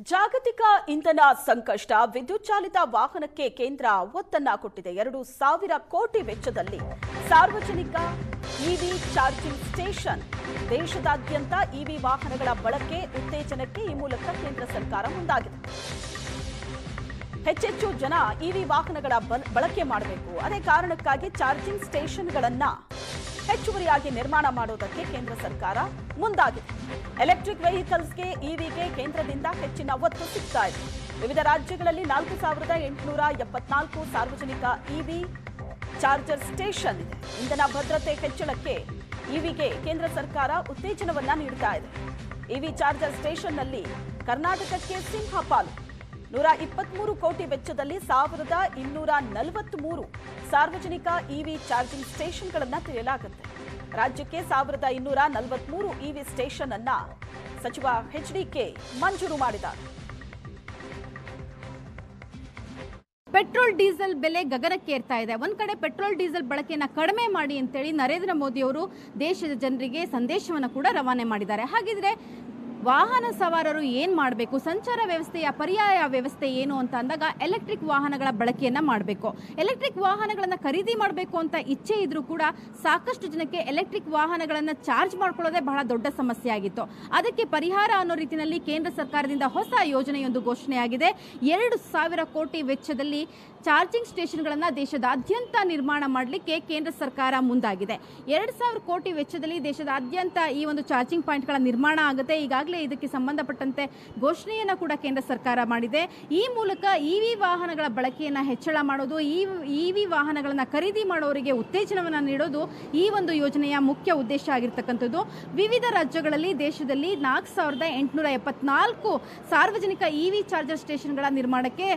ಜಾಗತಿಕ ಇಂಧನ ಸಂಕಷ್ಟ ವಿದ್ಯುತ್ ಚಾಲಿತ ವಾಹನಕ್ಕೆ ಕೇಂದ್ರ ಒತ್ತನ್ನ ಕೊಟ್ಟಿದೆ. 2,000 ಕೋಟಿ ವೆಚ್ಚದಲ್ಲಿ ಸಾರ್ವಜನಿಕ ಇವಿ ಚಾರ್ಜಿಂಗ್ ಸ್ಟೇಷನ್ ದೇಶದಾದ್ಯಂತ ಇವಿ ವಾಹನಗಳ ಬಳಕೆ ಉತ್ತೇಜನಕ್ಕೆ ಈ ಮೂಲಕ ಕೇಂದ್ರ ಸರ್ಕಾರ ಮುಂದಾಗಿದೆ. ಹೆಚ್ಚೆಚ್ಚು ಜನ ಇವಿ ವಾಹನಗಳ ಬಳಕೆ ಮಾಡಬೇಕು. ಅದೇ ಕಾರಣಕ್ಕಾಗಿ ಚಾರ್ಜಿಂಗ್ ಸ್ಟೇಷನ್ಗಳನ್ನ ಹೆಚ್ಚುವರಿಯಾಗಿ ನಿರ್ಮಾಣ ಮಾಡುವುದಕ್ಕೆ ಕೇಂದ್ರ ಸರ್ಕಾರ ಮುಂದಾಗಿದೆ. ಎಲೆಕ್ಟ್ರಿಕ್ ವೆಹಿಕಲ್ಸ್ಗೆ ಇವಿಗೆ ಕೇಂದ್ರದಿಂದ ಹೆಚ್ಚಿನ ಒತ್ತು ಸಿಗ್ತಾ ಇದೆ. ವಿವಿಧ ರಾಜ್ಯಗಳಲ್ಲಿ 4,874 ಸಾರ್ವಜನಿಕ ಇವಿ ಚಾರ್ಜರ್ ಸ್ಟೇಷನ್ ಇದೆ. ಇಂಧನ ಭದ್ರತೆ ಹೆಚ್ಚಳಕ್ಕೆ ಇವಿಗೆ ಕೇಂದ್ರ ಸರ್ಕಾರ ಉತ್ತೇಜನವನ್ನ ನೀಡುತ್ತಾ ಇದೆ. ಇವಿ ಚಾರ್ಜರ್ ಸ್ಟೇಷನ್ನಲ್ಲಿ ಕರ್ನಾಟಕಕ್ಕೆ ಸಿಂಹಪಾಲು. 123 ಕೋಟಿ ವೆಚ್ಚದಲ್ಲಿ 1,243 ಸಾರ್ವಜನಿಕ ಇವಿ ಚಾರ್ಜಿಂಗ್ ಸ್ಟೇಷನ್ಗಳನ್ನು ತೆರೆಯಲಾಗುತ್ತೆ. ರಾಜ್ಯಕ್ಕೆ 1,243 ಇವಿ ಸ್ಟೇಷನ್ ಅನ್ನ ಸಚಿವ ಎಚ್ಡಿಕೆ ಮಂಜೂರು ಮಾಡಿದ್ದಾರೆ. ಪೆಟ್ರೋಲ್ ಡೀಸೆಲ್ ಬೆಲೆ ಗಗನಕ್ಕೇರ್ತಾ ಇದೆ. ಒಂದ್ ಕಡೆ ಪೆಟ್ರೋಲ್ ಡೀಸೆಲ್ ಬಳಕೆಯನ್ನ ಕಡಿಮೆ ಮಾಡಿ ಅಂತೇಳಿ ನರೇಂದ್ರ ಮೋದಿ ಅವರು ದೇಶದ ಜನರಿಗೆ ಸಂದೇಶವನ್ನು ಕೂಡ ರವಾನೆ ಮಾಡಿದ್ದಾರೆ. ಹಾಗಿದ್ರೆ ವಾಹನ ಸವಾರರು ಏನ್ ಮಾಡಬೇಕು, ಸಂಚಾರ ವ್ಯವಸ್ಥೆಯ ಪರ್ಯಾಯ ವ್ಯವಸ್ಥೆ ಏನು ಅಂತ ಅಂದಾಗ ಎಲೆಕ್ಟ್ರಿಕ್ ವಾಹನಗಳ ಬಳಕೆಯನ್ನ ಮಾಡಬೇಕು. ಎಲೆಕ್ಟ್ರಿಕ್ ವಾಹನಗಳನ್ನ ಖರೀದಿ ಮಾಡಬೇಕು ಅಂತ ಇಚ್ಛೆ ಇದ್ರೂ ಕೂಡ ಸಾಕಷ್ಟು ಜನಕ್ಕೆ ಎಲೆಕ್ಟ್ರಿಕ್ ವಾಹನಗಳನ್ನ ಚಾರ್ಜ್ ಮಾಡ್ಕೊಳ್ಳೋದೇ ಬಹಳ ದೊಡ್ಡ ಸಮಸ್ಯೆ ಆಗಿತ್ತು. ಅದಕ್ಕೆ ಪರಿಹಾರ ಅನ್ನೋ ರೀತಿಯಲ್ಲಿ ಕೇಂದ್ರ ಸರ್ಕಾರದಿಂದ ಹೊಸ ಯೋಜನೆಯೊಂದು ಘೋಷಣೆಯಾಗಿದೆ. 2,000 ಕೋಟಿ ವೆಚ್ಚದಲ್ಲಿ ಚಾರ್ಜಿಂಗ್ ಸ್ಟೇಷನ್ಗಳನ್ನ ದೇಶದಾದ್ಯಂತ ನಿರ್ಮಾಣ ಮಾಡಲಿಕ್ಕೆ ಕೇಂದ್ರ ಸರ್ಕಾರ ಮುಂದಾಗಿದೆ. 2,000 ಕೋಟಿ ವೆಚ್ಚದಲ್ಲಿ ದೇಶದಾದ್ಯಂತ ಈ ಒಂದು ಚಾರ್ಜಿಂಗ್ ಪಾಯಿಂಟ್ಗಳ ನಿರ್ಮಾಣ ಆಗುತ್ತೆ. ಈಗಾಗಲೇ ಇದಕ್ಕೆ ಸಂಬಂಧಪಟ್ಟಂತೆ ಘೋಷಣೆಯನ್ನ ಕೂಡ ಕೇಂದ್ರ ಸರ್ಕಾರ ಮಾಡಿದೆ. ಈ ಮೂಲಕ ಇವಿ ವಾಹನಗಳ ಬಳಕೆಯನ್ನ ಹೆಚ್ಚಳ ಮಾಡೋದು, ಇವಿ ವಾಹನಗಳನ್ನ ಖರೀದಿ ಮಾಡೋರಿಗೆ ಉತ್ತೇಜನವನ್ನ ನೀಡೋದು ಈ ಒಂದು ಯೋಜನೆಯ ಮುಖ್ಯ ಉದ್ದೇಶ ಆಗಿರ್ತಕ್ಕಂಥದ್ದು. ವಿವಿಧ ರಾಜ್ಯಗಳಲ್ಲಿ ದೇಶದಲ್ಲಿ 4,874 ಸಾರ್ವಜನಿಕ ಇವಿ ಚಾರ್ಜರ್ ಸ್ಟೇಷನ್ಗಳ ನಿರ್ಮಾಣಕ್ಕೆ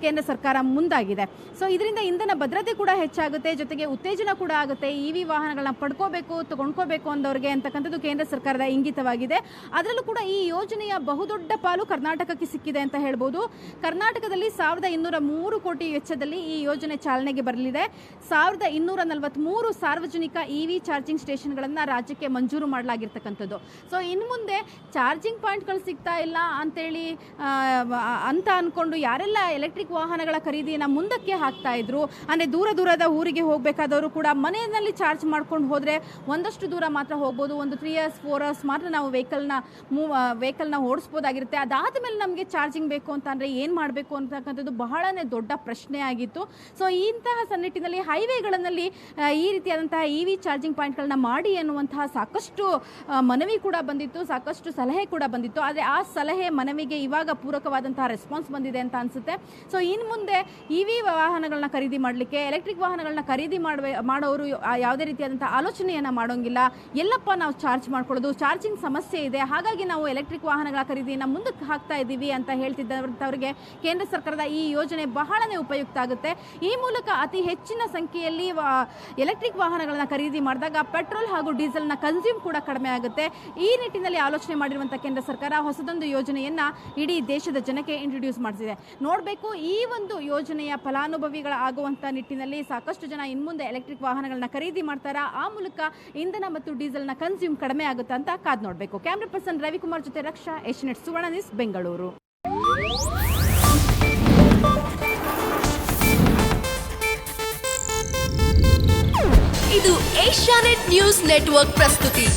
ಕೇಂದ್ರ ಸರ್ಕಾರ ಮುಂದಾಗಿದೆ. ಸೊ ಇದರಿಂದ ಇಂಧನ ಭದ್ರತೆ ಕೂಡ ಹೆಚ್ಚಾಗುತ್ತೆ, ಜೊತೆಗೆ ಉತ್ತೇಜನ ಕೂಡ ಆಗುತ್ತೆ. ಇವಿ ವಾಹನಗಳನ್ನ ಪಡ್ಕೋಬೇಕು, ಕೊಂಡ್ಕೋಬೇಕು ಅಂದವರಿಗೆ ಅಂತಕ್ಕಂಥದ್ದು ಕೇಂದ್ರ ಸರ್ಕಾರದ ಇಂಗಿತವಾಗಿದೆ. ಅದರಲ್ಲೂ ಕೂಡ ಈ ಯೋಜನೆಯ ಬಹುದೊಡ್ಡ ಪಾಲು ಕರ್ನಾಟಕಕ್ಕೆ ಸಿಕ್ಕಿದೆ ಅಂತ ಹೇಳ್ಬೋದು. ಕರ್ನಾಟಕದಲ್ಲಿ 1,203 ಕೋಟಿ ವೆಚ್ಚದಲ್ಲಿ ಈ ಯೋಜನೆ ಚಾಲನೆಗೆ ಬರಲಿದೆ. 1,243 ಸಾರ್ವಜನಿಕ ಇವಿ ಚಾರ್ಜಿಂಗ್ ಸ್ಟೇಷನ್ಗಳನ್ನ ರಾಜ್ಯಕ್ಕೆ ಮಂಜೂರು ಮಾಡಲಾಗಿರ್ತಕ್ಕಂಥದ್ದು. ಸೊ ಇನ್ನು ಮುಂದೆ ಚಾರ್ಜಿಂಗ್ ಪಾಯಿಂಟ್ಗಳು ಸಿಗ್ತಾ ಇಲ್ಲ ಅಂತೇಳಿ ಅಂತ ಅನ್ಕೊಂಡು ಯಾರೆಲ್ಲ ಎಲೆಕ್ಟ್ರಿಕ್ ವಾಹನಗಳ ಖರೀದಿಯನ್ನ ಮುಂದಕ್ಕೆ ಹಾಕ್ತಾ ಇದ್ರು, ಅಂದ್ರೆ ದೂರದ ಊರಿಗೆ ಹೋಗಬೇಕಾದವರು ಕೂಡ ಮನೆಯಲ್ಲಿ ಚಾರ್ಜ್ ಮಾಡ್ಕೊಂಡು ಹೋದ್ರೆ ಒಂದಷ್ಟು ದೂರ ಮಾತ್ರ ಹೋಗ್ಬೋದು. ಒಂದು 3 hours 4 hours ಮಾತ್ರ ನಾವು ವೆಹಿಕಲ್ನ ಓಡಿಸ್ಬೋದಾಗಿರುತ್ತೆ. ಅದಾದ ಮೇಲೆ ನಮಗೆ ಚಾರ್ಜಿಂಗ್ ಬೇಕು ಅಂತ ಅಂದ್ರೆ ಏನ್ ಮಾಡಬೇಕು ಅಂತಕ್ಕಂಥದ್ದು ಬಹಳನೇ ದೊಡ್ಡ ಪ್ರಶ್ನೆ ಆಗಿತ್ತು. ಸೊ ಇಂತಹ ಸನ್ನಿಟ್ಟಿನಲ್ಲಿ ಹೈವೇಗಳಲ್ಲಿ ಈ ರೀತಿಯಾದಂತಹ ಇವಿ ಚಾರ್ಜಿಂಗ್ ಪಾಯಿಂಟ್ಗಳನ್ನ ಮಾಡಿ ಎನ್ನುವಂತಹ ಸಾಕಷ್ಟು ಮನವಿ ಕೂಡ ಬಂದಿತ್ತು, ಸಾಕಷ್ಟು ಸಲಹೆ ಕೂಡ ಬಂದಿತ್ತು. ಆದರೆ ಆ ಸಲಹೆ ಮನವಿಗೆ ಇವಾಗ ಪೂರಕವಾದಂತಹ ರೆಸ್ಪಾನ್ಸ್ ಬಂದಿದೆ ಅಂತ ಅನ್ಸುತ್ತೆ. ಸೊ ಇನ್ನು ಮುಂದೆ ಇವಿ ವಾಹನಗಳನ್ನ ಖರೀದಿ ಮಾಡಲಿಕ್ಕೆ, ಎಲೆಕ್ಟ್ರಿಕ್ ವಾಹನಗಳನ್ನ ಖರೀದಿ ಮಾಡೋರು ಯಾವುದೇ ರೀತಿಯಾದಂತಹ ಆಲೋಚನೆಯನ್ನ ಮಾಡೋಂಗಿಲ್ಲ. ಎಲ್ಲಪ್ಪ ನಾವು ಚಾರ್ಜ್ ಮಾಡ್ಕೊಳ್ಳೋದು, ಚಾರ್ಜಿಂಗ್ ಸಮಸ್ಯೆ ಇದೆ, ಹಾಗಾಗಿ ನಾವು ಎಲೆಕ್ಟ್ರಿಕ್ ವಾಹನಗಳ ಖರೀದಿಯನ್ನು ಮುಂದಕ್ಕೆ ಹಾಕ್ತಾ ಇದ್ದೀವಿ ಅಂತ ಹೇಳ್ತಿದ್ದವರಿಗೆ ಕೇಂದ್ರ ಸರ್ಕಾರದ ಈ ಯೋಜನೆ ಬಹಳನೇ ಉಪಯುಕ್ತ ಆಗುತ್ತೆ. ಈ ಮೂಲಕ ಅತಿ ಹೆಚ್ಚಿನ ಸಂಖ್ಯೆಯಲ್ಲಿ ಎಲೆಕ್ಟ್ರಿಕ್ ವಾಹನಗಳನ್ನ ಖರೀದಿ ಮಾಡಿದಾಗ ಪೆಟ್ರೋಲ್ ಹಾಗೂ ಡೀಸೆಲ್ನ ಕನ್ಸ್ಯೂಮ್ ಕೂಡ ಕಡಿಮೆ ಆಗುತ್ತೆ. ಈ ನಿಟ್ಟಿನಲ್ಲಿ ಆಲೋಚನೆ ಮಾಡಿರುವಂತಹ ಕೇಂದ್ರ ಸರ್ಕಾರ ಹೊಸದೊಂದು ಯೋಜನೆಯನ್ನ ಇಡೀ ದೇಶದ ಜನಕ್ಕೆ ಇಂಟ್ರೊಡ್ಯೂಸ್ ಮಾಡಿಸಿದೆ. ನೋಡಬೇಕು ಈ ಒಂದು ಯೋಜನೆಯ ಫಲಾನುಭವಿಗಳಾಗುವಂತಹ ನಿಟ್ಟಿನಲ್ಲಿ ಸಾಕಷ್ಟು ಜನ ಇನ್ಮುಂದೆ ಎಲೆಕ್ಟ್ರಿಕ್ ವಾಹನಗಳನ್ನ ಖರೀದಿ ಮಾಡ್ತಾರಾ, ಆ ಮೂಲಕ ಇಂಧನ ಮತ್ತು ಡೀಸೆಲ್ನ ಕನ್ಸ್ಯೂಮ್ ಕಡಿಮೆ ಆಗುತ್ತೆ ಅಂತ ಕಾದ್ ನೋಡಬೇಕು. ಕ್ಯಾಮ್ರಾ ಪರ್ಸನ್ ರವಿಕುಮಾರ್ ಜೊತೆ ರಕ್ಷಾ, ಏಷ್ಯಾನೆಟ್ ಸುವರ್ಣ ನ್ಯೂಸ್, ಬೆಂಗಳೂರು. ಇದು ಏಷ್ಯಾನೆಟ್ ನ್ಯೂಸ್ ನೆಟ್ವರ್ಕ್ ಪ್ರಸ್ತುತಿ.